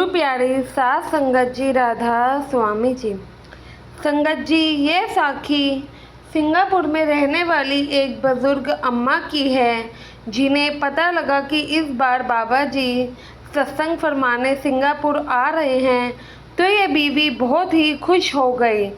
गुरु प्यारी सास संगत जी राधा स्वामी जी। संगत जी, ये साखी सिंगापुर में रहने वाली एक बुज़ुर्ग अम्मा की है, जिन्हें पता लगा कि इस बार बाबा जी सत्संग फरमाने सिंगापुर आ रहे हैं। तो ये बीवी बहुत ही खुश हो गई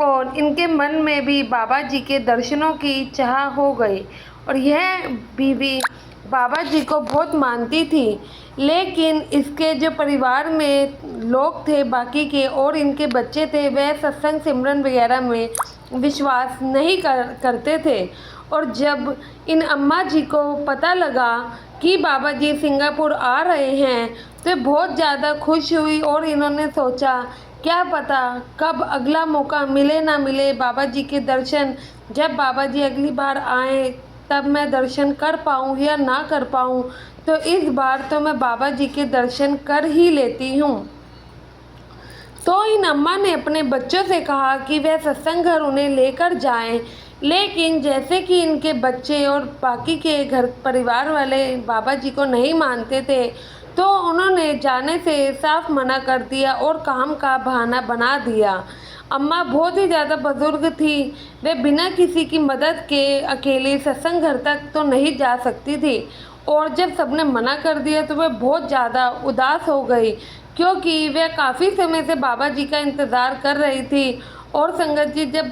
और इनके मन में भी बाबा जी के दर्शनों की चाह हो गई। और यह बीवी बाबा जी को बहुत मानती थी, लेकिन इसके जो परिवार में लोग थे बाकी के और इनके बच्चे थे, वह सत्संग सिमरन वगैरह में विश्वास नहीं करते थे। और जब इन अम्मा जी को पता लगा कि बाबा जी सिंगापुर आ रहे हैं तो बहुत ज़्यादा खुश हुई और इन्होंने सोचा, क्या पता कब अगला मौका मिले ना मिले बाबा जी के दर्शन। जब बाबा जी अगली बार आए तब मैं दर्शन कर पाऊँ या ना कर पाऊँ, तो इस बार तो मैं बाबा जी के दर्शन कर ही लेती हूँ। तो इन अम्मा ने अपने बच्चों से कहा कि वह सत्संग घर उन्हें लेकर जाएं, लेकिन जैसे कि इनके बच्चे और बाकी के घर परिवार वाले बाबा जी को नहीं मानते थे, तो उन्होंने जाने से साफ मना कर दिया और काम का बहाना बना दिया। अम्मा बहुत ही ज़्यादा बुजुर्ग थी, वे बिना किसी की मदद के अकेले सत्संग घर तक तो नहीं जा सकती थी। और जब सबने मना कर दिया तो वह बहुत ज़्यादा उदास हो गई, क्योंकि वह काफ़ी समय से बाबा जी का इंतज़ार कर रही थी। और संगत जी, जब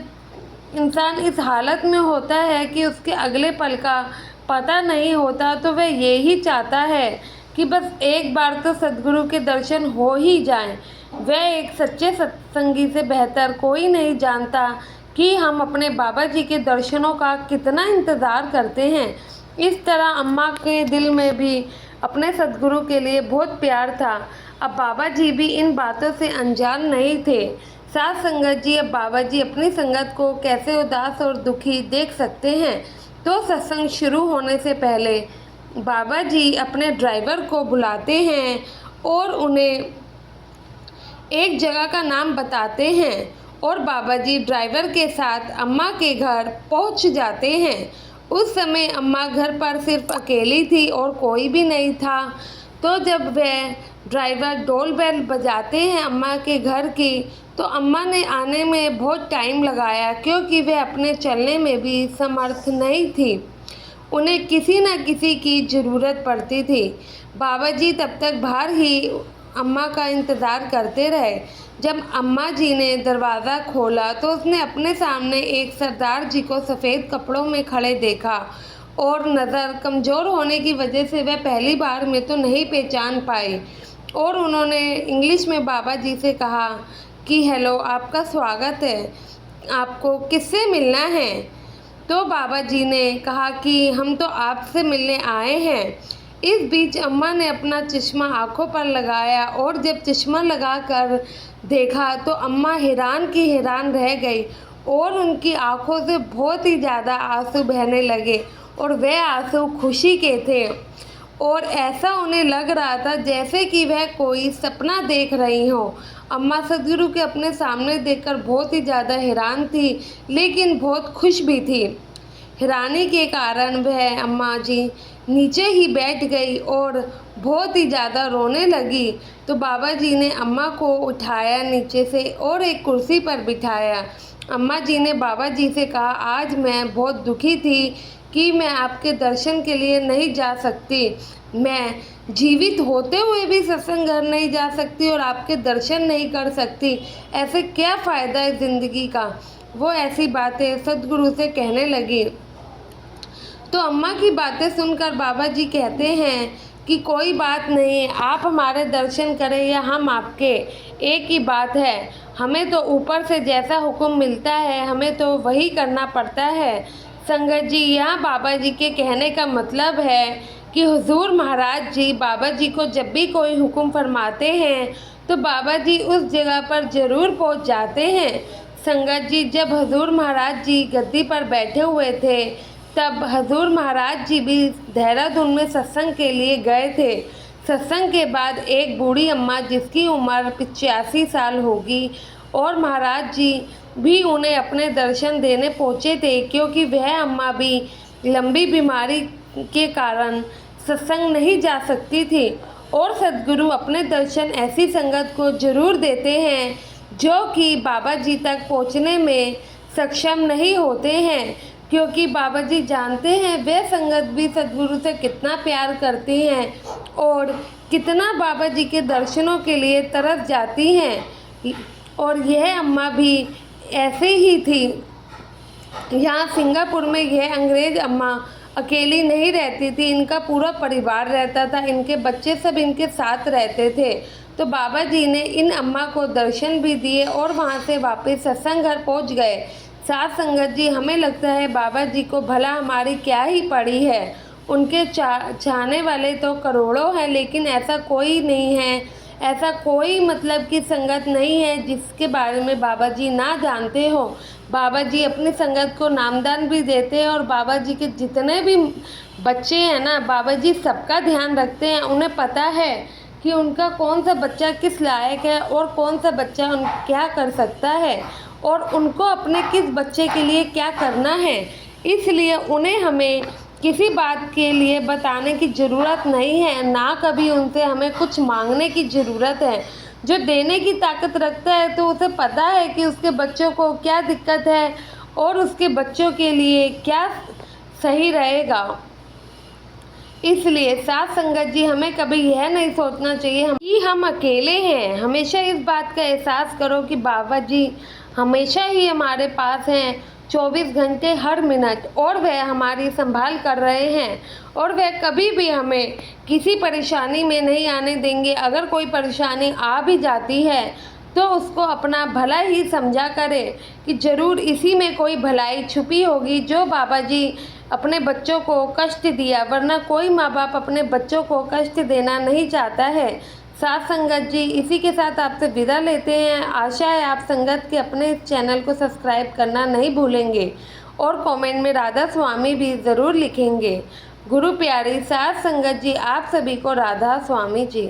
इंसान इस हालत में होता है कि उसके अगले पल का पता नहीं होता, तो वह यही चाहता है कि बस एक बार तो सद्गुरु के दर्शन हो ही जाएं। वह एक सच्चे सत्संगी से बेहतर कोई नहीं जानता कि हम अपने बाबा जी के दर्शनों का कितना इंतज़ार करते हैं। इस तरह अम्मा के दिल में भी अपने सद्गुरु के लिए बहुत प्यार था। अब बाबा जी भी इन बातों से अनजान नहीं थे। साथ संगत जी, अब बाबा जी अपनी संगत को कैसे उदास और दुखी देख सकते हैं। तो सत्संग शुरू होने से पहले बाबा जी अपने ड्राइवर को बुलाते हैं और उन्हें एक जगह का नाम बताते हैं और बाबा जी ड्राइवर के साथ अम्मा के घर पहुंच जाते हैं। उस समय अम्मा घर पर सिर्फ अकेली थी और कोई भी नहीं था। तो जब वह ड्राइवर डोल बेल बजाते हैं अम्मा के घर की, तो अम्मा ने आने में बहुत टाइम लगाया, क्योंकि वह अपने चलने में भी समर्थ नहीं थी। उन्हें किसी न किसी की ज़रूरत पड़ती थी। बाबा जी तब तक बाहर ही अम्मा का इंतज़ार करते रहे। जब अम्मा जी ने दरवाज़ा खोला तो उसने अपने सामने एक सरदार जी को सफ़ेद कपड़ों में खड़े देखा और नज़र कमज़ोर होने की वजह से वह पहली बार में तो नहीं पहचान पाई। और उन्होंने इंग्लिश में बाबा जी से कहा कि हेलो, आपका स्वागत है, आपको किससे मिलना है। तो बाबा जी ने कहा कि हम तो आपसे मिलने आए हैं। इस बीच अम्मा ने अपना चश्मा आँखों पर लगाया और जब चश्मा लगाकर देखा तो अम्मा हैरान की हैरान रह गई और उनकी आँखों से बहुत ही ज़्यादा आंसू बहने लगे और वह आंसू खुशी के थे। और ऐसा उन्हें लग रहा था जैसे कि वह कोई सपना देख रही हो। अम्मा सदगुरु के अपने सामने देखकर बहुत ही ज़्यादा हैरान थी, लेकिन बहुत खुश भी थी। हैरानी के कारण वह अम्मा जी नीचे ही बैठ गई और बहुत ही ज़्यादा रोने लगी। तो बाबा जी ने अम्मा को उठाया नीचे से और एक कुर्सी पर बिठाया। अम्मा जी ने बाबा जी से कहा, आज मैं बहुत दुखी थी कि मैं आपके दर्शन के लिए नहीं जा सकती। मैं जीवित होते हुए भी सत्संग घर नहीं जा सकती और आपके दर्शन नहीं कर सकती। ऐसे क्या फ़ायदा है ज़िंदगी का। वो ऐसी बातें सद्गुरु से कहने लगी। तो अम्मा की बातें सुनकर बाबा जी कहते हैं कि कोई बात नहीं, आप हमारे दर्शन करें या हम आपके, एक ही बात है। हमें तो ऊपर से जैसा हुक्म मिलता है हमें तो वही करना पड़ता है। संगत जी, यहाँ बाबा जी के कहने का मतलब है कि हुजूर महाराज जी बाबा जी को जब भी कोई हुक्म फरमाते हैं तो बाबा जी उस जगह पर ज़रूर पहुँच जाते हैं। संगत जी, जब हुजूर महाराज जी गद्दी पर बैठे हुए थे तब हजूर महाराज जी भी देहरादून में सत्संग के लिए गए थे। सत्संग के बाद एक बूढ़ी अम्मा जिसकी उम्र 85 साल होगी और महाराज जी भी उन्हें अपने दर्शन देने पहुँचे थे, क्योंकि वह अम्मा भी लंबी बीमारी के कारण सत्संग नहीं जा सकती थी। और सद्गुरु अपने दर्शन ऐसी संगत को जरूर देते हैं जो कि बाबा जी तक पहुंचने में सक्षम नहीं होते हैं, क्योंकि बाबा जी जानते हैं वे संगत भी सद्गुरु से कितना प्यार करती हैं और कितना बाबा जी के दर्शनों के लिए तरस जाती हैं। और यह अम्मा भी ऐसे ही थी। यहाँ सिंगापुर में यह अंग्रेज अम्मा अकेली नहीं रहती थी, इनका पूरा परिवार रहता था, इनके बच्चे सब इनके साथ रहते थे। तो बाबा जी ने इन अम्मा को दर्शन भी दिए और वहाँ से वापस सत्संग घर पहुँच गए। साथ संगत जी, हमें लगता है बाबा जी को भला हमारी क्या ही पड़ी है। उनके चाहने वाले तो करोड़ों हैं, लेकिन ऐसा कोई नहीं है, ऐसा कोई मतलब की संगत नहीं है जिसके बारे में बाबा जी ना जानते हो। बाबा जी अपनी संगत को नामदान भी देते हैं और बाबा जी के जितने भी बच्चे हैं ना, बाबा जी सबका ध्यान रखते हैं। उन्हें पता है कि उनका कौन सा बच्चा किस लायक है और कौन सा बच्चा क्या कर सकता है और उनको अपने किस बच्चे के लिए क्या करना है। इसलिए उन्हें हमें किसी बात के लिए बताने की ज़रूरत नहीं है, ना कभी उनसे हमें कुछ मांगने की ज़रूरत है। जो देने की ताकत रखता है तो उसे पता है कि उसके बच्चों को क्या दिक्कत है और उसके बच्चों के लिए क्या सही रहेगा। इसलिए साथ संगत जी, हमें कभी यह नहीं सोचना चाहिए कि हम अकेले हैं। हमेशा इस बात का एहसास करो कि बाबा जी हमेशा ही हमारे पास हैं, 24 घंटे हर मिनट, और वह हमारी संभाल कर रहे हैं और वह कभी भी हमें किसी परेशानी में नहीं आने देंगे। अगर कोई परेशानी आ भी जाती है तो उसको अपना भला ही समझा करे कि ज़रूर इसी में कोई भलाई छुपी होगी जो बाबा जी अपने बच्चों को कष्ट दिया, वरना कोई माँ बाप अपने बच्चों को कष्ट देना नहीं चाहता है। साथ संगत जी, इसी के साथ आपसे विदा लेते हैं। आशा है आप संगत के अपने चैनल को सब्सक्राइब करना नहीं भूलेंगे और कमेंट में राधा स्वामी भी ज़रूर लिखेंगे। गुरु प्यारी साथ संगत जी, आप सभी को राधा स्वामी जी।